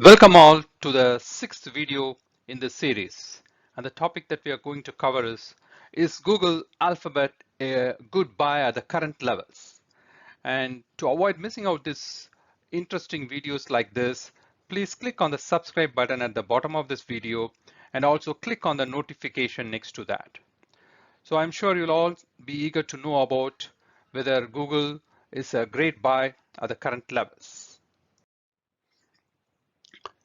Welcome all to the sixth video in this series, and the topic that we are going to cover is Google Alphabet a good buy at the current levels? And to avoid missing out this interesting videos like this, please click on the subscribe button at the bottom of this video and also click on the notification next to that. So I'm sure you'll all be eager to know about whether Google is a great buy at the current levels.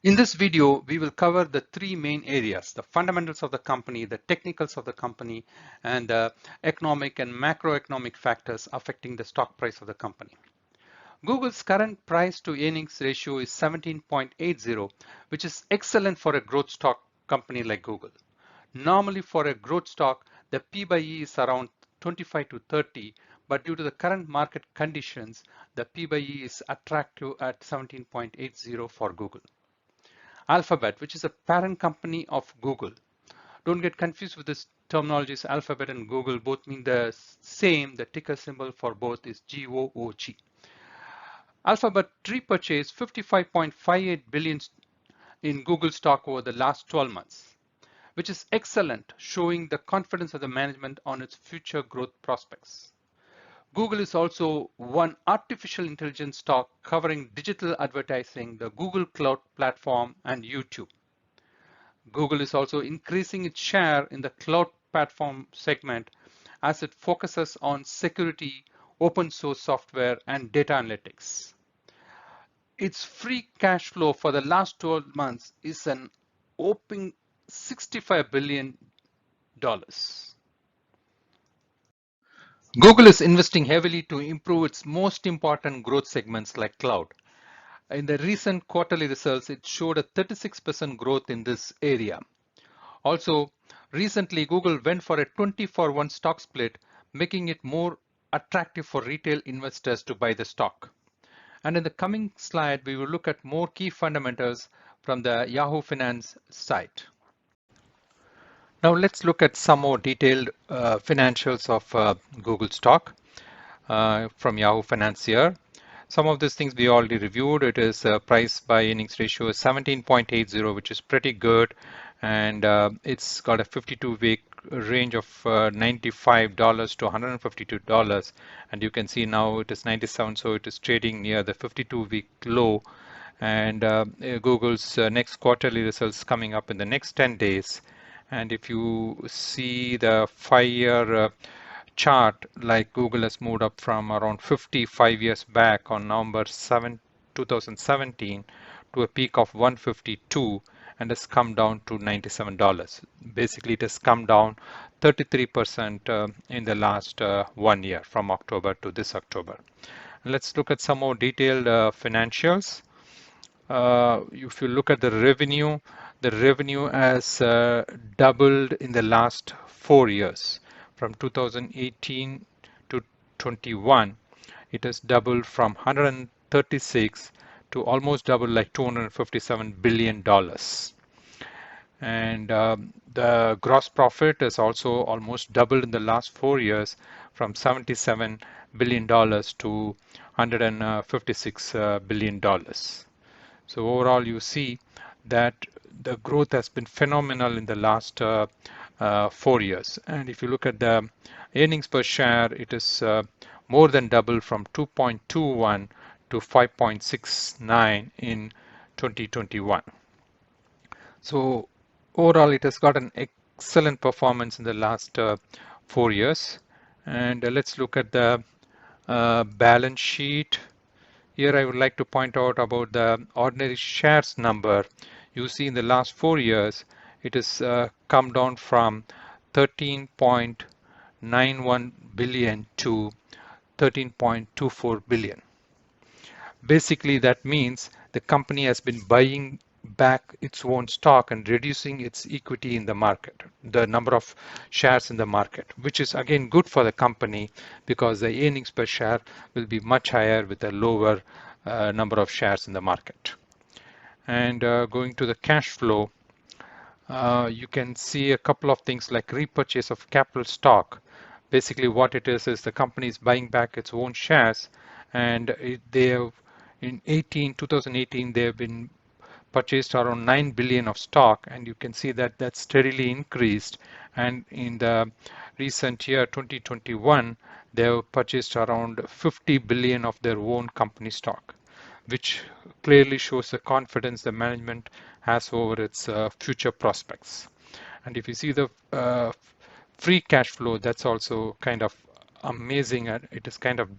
In this video, we will cover the three main areas: the fundamentals of the company, the technicals of the company, and the economic and macroeconomic factors affecting the stock price of the company. Google's current price to earnings ratio is 17.80, which is excellent for a growth stock company like Google. Normally for a growth stock, the P by E is around 25 to 30, but due to the current market conditions, the P by E is attractive at 17.80 for Google. Alphabet, which is a parent company of Google. Don't get confused with this terminologies. Alphabet and Google both mean the same. The ticker symbol for both is GOOG. Alphabet repurchased 55.58 billion in Google stock over the last 12 months, which is excellent, showing the confidence of the management on its future growth prospects. Google is also one artificial intelligence stock covering digital advertising, the Google Cloud platform, and YouTube. Google is also increasing its share in the cloud platform segment as it focuses on security, open source software, and data analytics. Its free cash flow for the last 12 months is an whopping $65 billion. Google is investing heavily to improve its most important growth segments like cloud. In the recent quarterly results, it showed a 36% growth in this area. Also, recently Google went for a 20-for-1 stock split, making it more attractive for retail investors to buy the stock. And in the coming slide, we will look at more key fundamentals from the Yahoo Finance site. Now let's look at some more detailed financials of Google stock from Yahoo Finance here. Some of these things we already reviewed. It is price by earnings ratio is 17.80, which is pretty good, and it's got a 52-week range of $95 to $152, and you can see now it is 97, so it is trading near the 52-week low. And Google's next quarterly results coming up in the next 10 days. And if you see the 5-year chart, like Google has moved up from around 55 years back on November 7, 2017 to a peak of 152 and has come down to $97. Basically, it has come down 33% in the last 1 year from October to this October. Let's look at some more detailed financials. If you look at the revenue has doubled in the last 4 years. From 2018 to 21, it has doubled from 136 to almost double, like $257 billion. And the gross profit has also almost doubled in the last 4 years, from $77 billion to $156 billion. So overall, you see that the growth has been phenomenal in the last 4 years. And if you look at the earnings per share, it is more than double from 2.21 to 5.69 in 2021. So overall, it has got an excellent performance in the last 4 years. And let's look at the balance sheet. Here I would like to point out about the ordinary shares number. You see in the last 4 years, it has come down from 13.91 billion to 13.24 billion. Basically, that means the company has been buying back its own stock and reducing its equity in the market, the number of shares in the market, which is again good for the company because the earnings per share will be much higher with a lower number of shares in the market. And going to the cash flow, you can see a couple of things like repurchase of capital stock. Basically what it is the company is buying back its own shares, and they have in 2018 they have been purchased around 9 billion of stock, and you can see that that's steadily increased. And in the recent year 2021, they have purchased around 50 billion of their own company stock, which clearly shows the confidence the management has over its future prospects. And if you see the free cash flow, that's also kind of amazing. It is kind of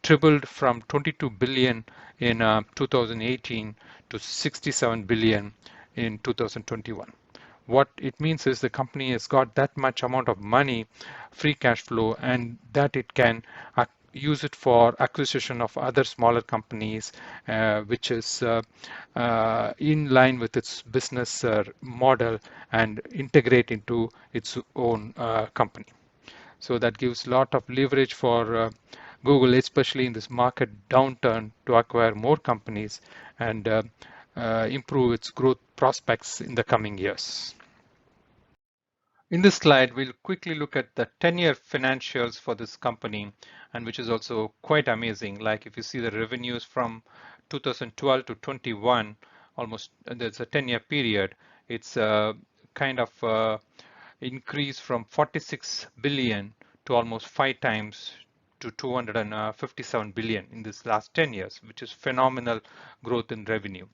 tripled from 22 billion in 2018 to 67 billion in 2021. What it means is the company has got that much amount of money, free cash flow, and that it can use it for acquisition of other smaller companies, which is in line with its business model and integrate into its own company. So that gives a lot of leverage for Google, especially in this market downturn, to acquire more companies and improve its growth prospects in the coming years. In this slide, we'll quickly look at the 10-year financials for this company, and which is also quite amazing. Like if you see the revenues from 2012 to 21, almost there's a 10-year period. It's kind of increase from 46 billion to almost 5 times to 257 billion in this last 10 years, which is phenomenal growth in revenue.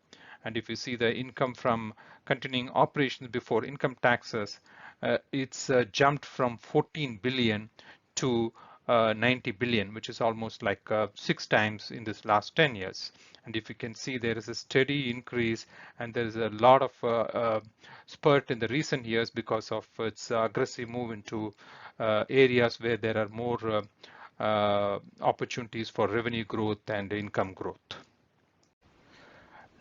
And if you see the income from continuing operations before income taxes, it's jumped from 14 billion to 90 billion, which is almost like 6 times in this last 10 years. And if you can see, there is a steady increase, and there is a lot of spurt in the recent years because of its aggressive move into areas where there are more opportunities for revenue growth and income growth.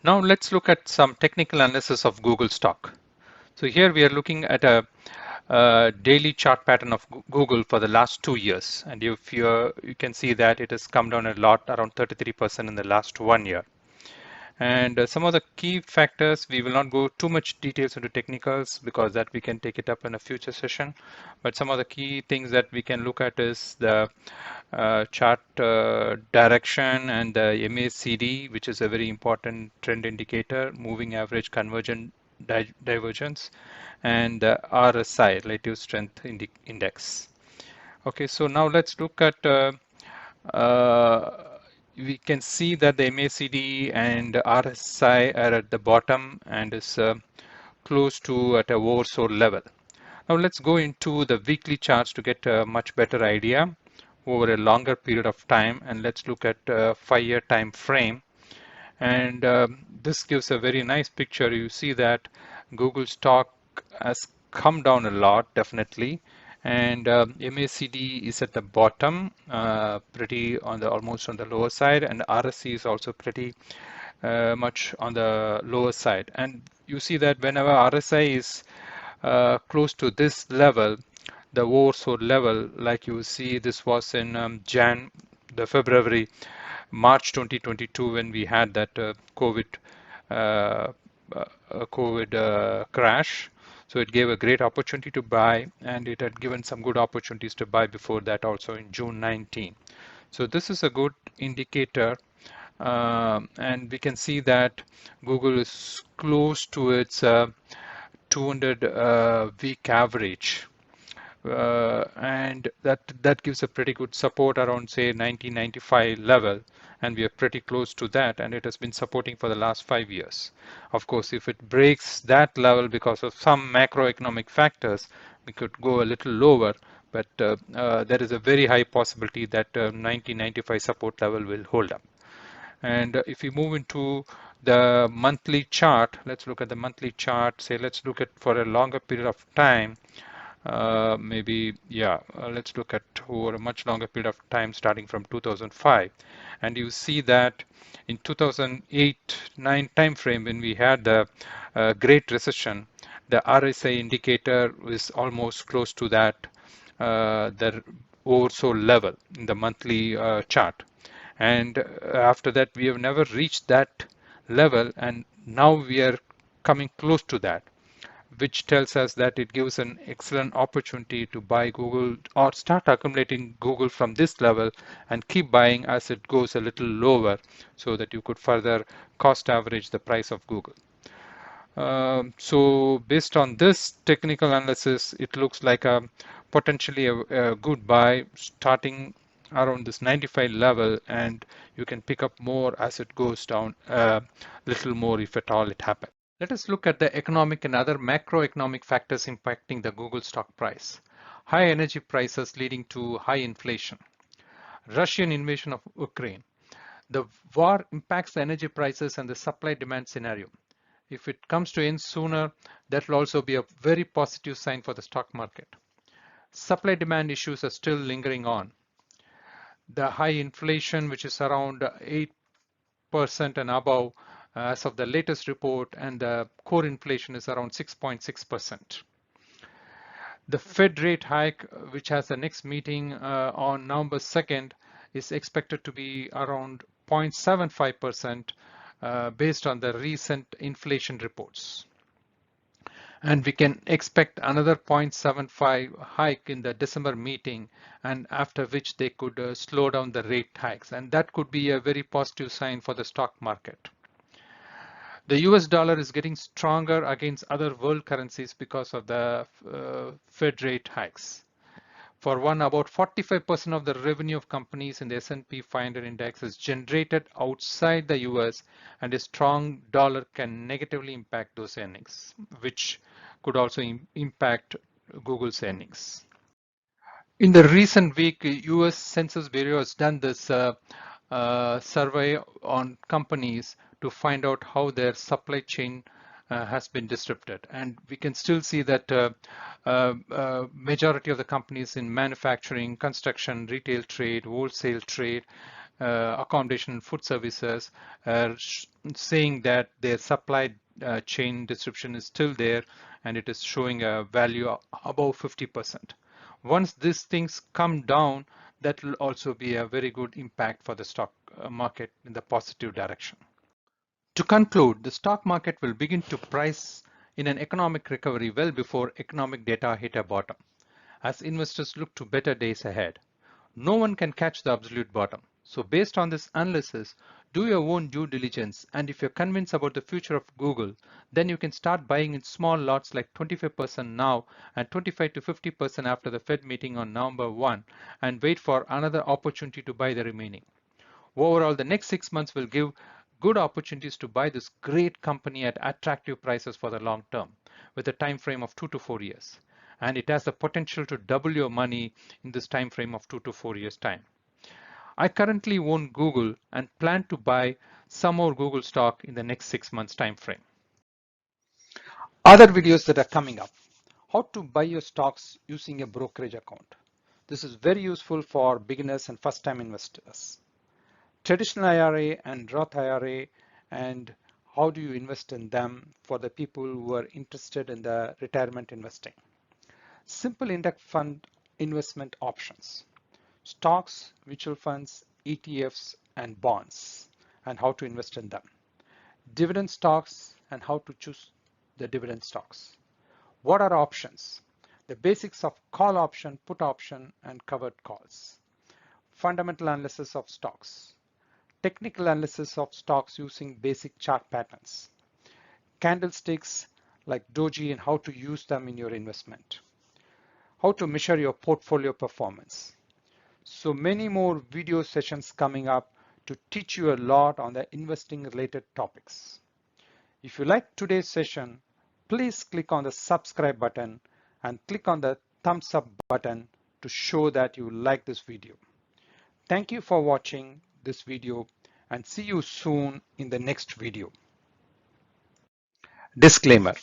Now let's look at some technical analysis of Google stock. So here we are looking at a daily chart pattern of Google for the last 2 years, and if you can see that it has come down a lot, around 33% in the last 1 year. And some of the key factors, we will not go too much details into technicals because that we can take it up in a future session. But some of the key things that we can look at is the chart direction and the MACD, which is a very important trend indicator, moving average convergent divergence, and the RSI, relative strength index. Okay, so now let's look at we can see that the MACD and RSI are at the bottom and is close to at a oversold level. Now let's go into the weekly charts to get a much better idea over a longer period of time, and let's look at a 5-year time frame. And this gives a very nice picture. You see that Google stock has come down a lot, definitely, and MACD is at the bottom, pretty on the almost on the lower side, and RSI is also pretty much on the lower side. And you see that whenever RSI is close to this level, the oversold level, like you see, this was in February, March 2022, when we had that COVID crash. So it gave a great opportunity to buy, and it had given some good opportunities to buy before that also in June 19. So this is a good indicator, and we can see that Google is close to its 200 week average. And that gives a pretty good support around, say, 1995 level, and we are pretty close to that, and it has been supporting for the last 5 years. Of course, if it breaks that level because of some macroeconomic factors, we could go a little lower, but there is a very high possibility that 1995 support level will hold up. And if we move into the monthly chart, let's look at the monthly chart. Say, let's look at for a longer period of time. Let's look at over a much longer period of time, starting from 2005. And you see that in 2008-9 time frame, when we had the Great Recession, the RSI indicator was almost close to that the oversold level in the monthly chart. And after that, we have never reached that level, and now we are coming close to that, which tells us that it gives an excellent opportunity to buy Google or start accumulating Google from this level and keep buying as it goes a little lower, so that you could further cost average the price of Google. So based on this technical analysis, it looks like a potentially a good buy starting around this 95 level, and you can pick up more as it goes down a little more if at all it happens. Let us look at the economic and other macroeconomic factors impacting the Google stock price. High energy prices leading to high inflation. Russian invasion of Ukraine. The war impacts the energy prices and the supply demand scenario. If it comes to end sooner, that will also be a very positive sign for the stock market. Supply demand issues are still lingering on. The high inflation, which is around 8% and above as of the latest report, and the core inflation is around 6.6%. The Fed rate hike, which has the next meeting on November 2nd, is expected to be around 0.75% based on the recent inflation reports. And we can expect another 0.75 hike in the December meeting, and after which they could slow down the rate hikes. And that could be a very positive sign for the stock market. The US dollar is getting stronger against other world currencies because of the Fed rate hikes. For one, about 45% of the revenue of companies in the S&P 500 index is generated outside the US, and a strong dollar can negatively impact those earnings, which could also impact Google's earnings. In the recent week, US Census Bureau has done this survey on companies to find out how their supply chain has been disrupted. And we can still see that majority of the companies in manufacturing, construction, retail trade, wholesale trade, accommodation and food services are saying that their supply chain disruption is still there, and it is showing a value above 50%. Once these things come down, that will also be a very good impact for the stock market in the positive direction. To conclude, the stock market will begin to price in an economic recovery well before economic data hit a bottom, as investors look to better days ahead. No one can catch the absolute bottom. So based on this analysis, do your own due diligence, and if you're convinced about the future of Google, then you can start buying in small lots like 25% now and 25 to 50% after the Fed meeting on November 1, and wait for another opportunity to buy the remaining. Overall, the next 6 months will give good opportunities to buy this great company at attractive prices for the long term, with a time frame of 2 to 4 years. And it has the potential to double your money in this time frame of 2 to 4 years time. I currently own Google and plan to buy some more Google stock in the next 6 months time frame. Other videos that are coming up: how to buy your stocks using a brokerage account. This is very useful for beginners and first-time investors. Traditional IRA and Roth IRA, and how do you invest in them for the people who are interested in the retirement investing. Simple index fund investment options. Stocks, mutual funds, ETFs, and bonds, and how to invest in them. Dividend stocks and how to choose the dividend stocks. What are options? The basics of call option, put option, and covered calls. Fundamental analysis of stocks. Technical analysis of stocks using basic chart patterns. Candlesticks like doji and how to use them in your investment. How to measure your portfolio performance. So many more video sessions coming up to teach you a lot on the investing related topics. If you like today's session, please click on the subscribe button and click on the thumbs up button to show that you like this video. Thank you for watching this video, and see you soon in the next video. Disclaimer: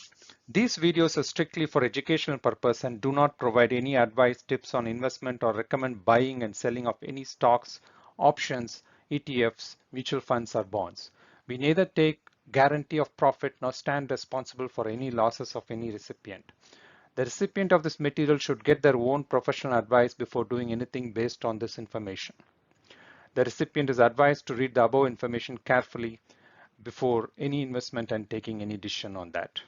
these videos are strictly for educational purpose and do not provide any advice, tips on investment, or recommend buying and selling of any stocks, options, ETFs, mutual funds, or bonds. We neither take guarantee of profit nor stand responsible for any losses of any recipient. The recipient of this material should get their own professional advice before doing anything based on this information. The recipient is advised to read the above information carefully before any investment and taking any decision on that.